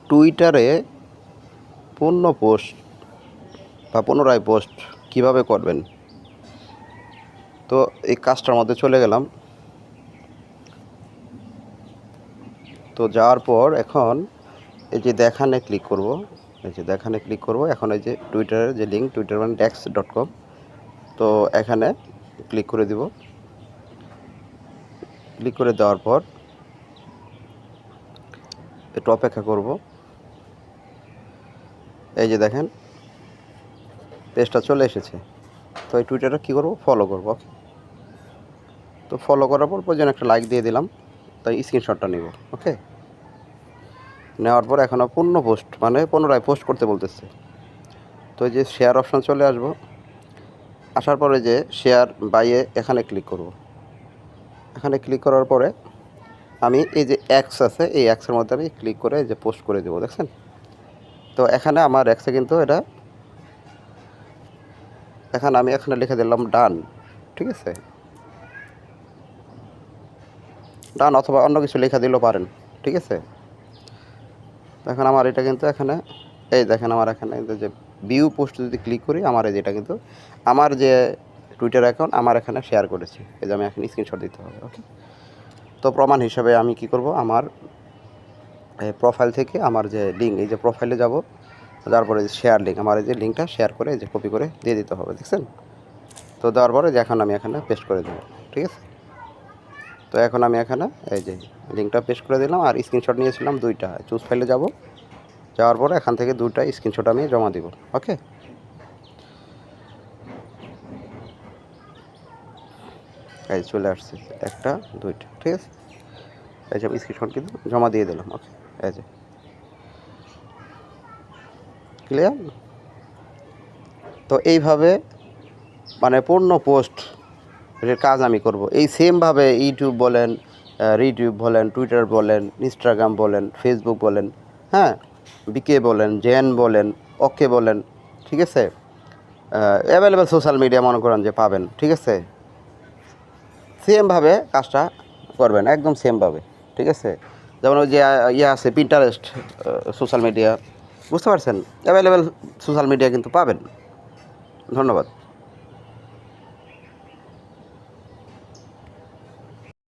টুইটারে পূর্ণ পোস্ট বা পুনরায় পোস্ট কিভাবে করবেন। তো এই কাজটার মধ্যে চলে গেলাম। তো যাওয়ার পর এখন এই যে দেখানে ক্লিক করব, এখন এই যে টুইটারের যে লিঙ্ক twitter1dex.com, তো এখানে ক্লিক করে দিব। ক্লিক করে দেওয়ার পর একটু অপেক্ষা করব। এই যে দেখেন পেজটা চলে এসেছে। তো এই টুইটারটা কী করব, ফলো করব। ওকে, তো ফলো করার পর প্রয়োজন একটা লাইক দিয়ে দিলাম। তাই স্ক্রিনশটটা নিব। ওকে, নেওয়ার পর এখন পূর্ণ পোস্ট মানে পুনরায় পোস্ট করতে বলতেছে। তো এই যে শেয়ার অপশান চলে আসব। আসার পরে যে শেয়ার বাইয়ে এখানে ক্লিক করব। এখানে ক্লিক করার পরে আমি এই যে এক্স আছে, এই এক্সের মধ্যে আমি ক্লিক করে যে পোস্ট করে দেবো, দেখছেন। তো এখানে আমার এক্সে কিন্তু এটা আমি এখানে লিখে দিলাম ডান। ঠিক আছে, ডান, অথবা অন্য কিছু লেখা দিলেও পারেন। ঠিক আছে, এখন আমার এটা কিন্তু এখানে এই দেখেন আমার এখানে যে ভিউ পোস্ট যদি ক্লিক করি, আমার এই যেটা কিন্তু আমার যে টুইটার অ্যাকাউন্ট আমার এখানে শেয়ার করেছি। এই যে আমি এখানে স্ক্রিনশট দিতে হবে। ওকে, তো প্রমাণ হিসাবে আমি কি করব, আমার প্রোফাইল থেকে আমার যে লিঙ্ক, এই যে প্রোফাইলে যাব, তারপরে যে শেয়ার লিঙ্ক, আমার এই যে লিঙ্কটা শেয়ার করে যে কপি করে দিয়ে দিতে হবে, দেখছেন। তো দেওয়ার পরে যে এখন আমি এখানে পেস্ট করে দেবো। ঠিক আছে, তো এখন আমি এখানে এই যে লিঙ্কটা পেস্ট করে দিলাম, আর স্ক্রিনশট নিয়েছিলাম দুইটা। চুজ ফাইলে যাব, যাওয়ার পরে এখান থেকে দুইটা স্ক্রিনশট আমি জমা দিব। ওকে, এই চলে আসছে একটা দুইটা। ঠিক আছে, এই যে আমি স্ক্রিনশট কিন্তু জমা দিয়ে দিলাম। ওকে, এই যে ক্লিয়ার। তো এইভাবে মানে পূর্ণ পোস্ট এর কাজ আমি করব। এই সেমভাবে ইউটিউব বলেন, রিটিউব বলেন, টুইটার বলেন, ইনস্টাগ্রাম বলেন, ফেসবুক বলেন, হ্যাঁ, বিকে বলেন, জেন বলেন, ওকে বলেন, ঠিক আছে, অ্যাভেলেবেল সোশ্যাল মিডিয়া মনে করেন যে পাবেন। ঠিক আছে, সেমভাবে কাজটা করবেন, একদম সেমভাবে। ঠিক আছে, যেমন ওই যে আছে পিন্টারেস্ট সোশ্যাল মিডিয়া, বুঝতে পারছেন, অ্যাভেলেবেল সোশ্যাল মিডিয়া কিন্তু পাবেন। ধন্যবাদ।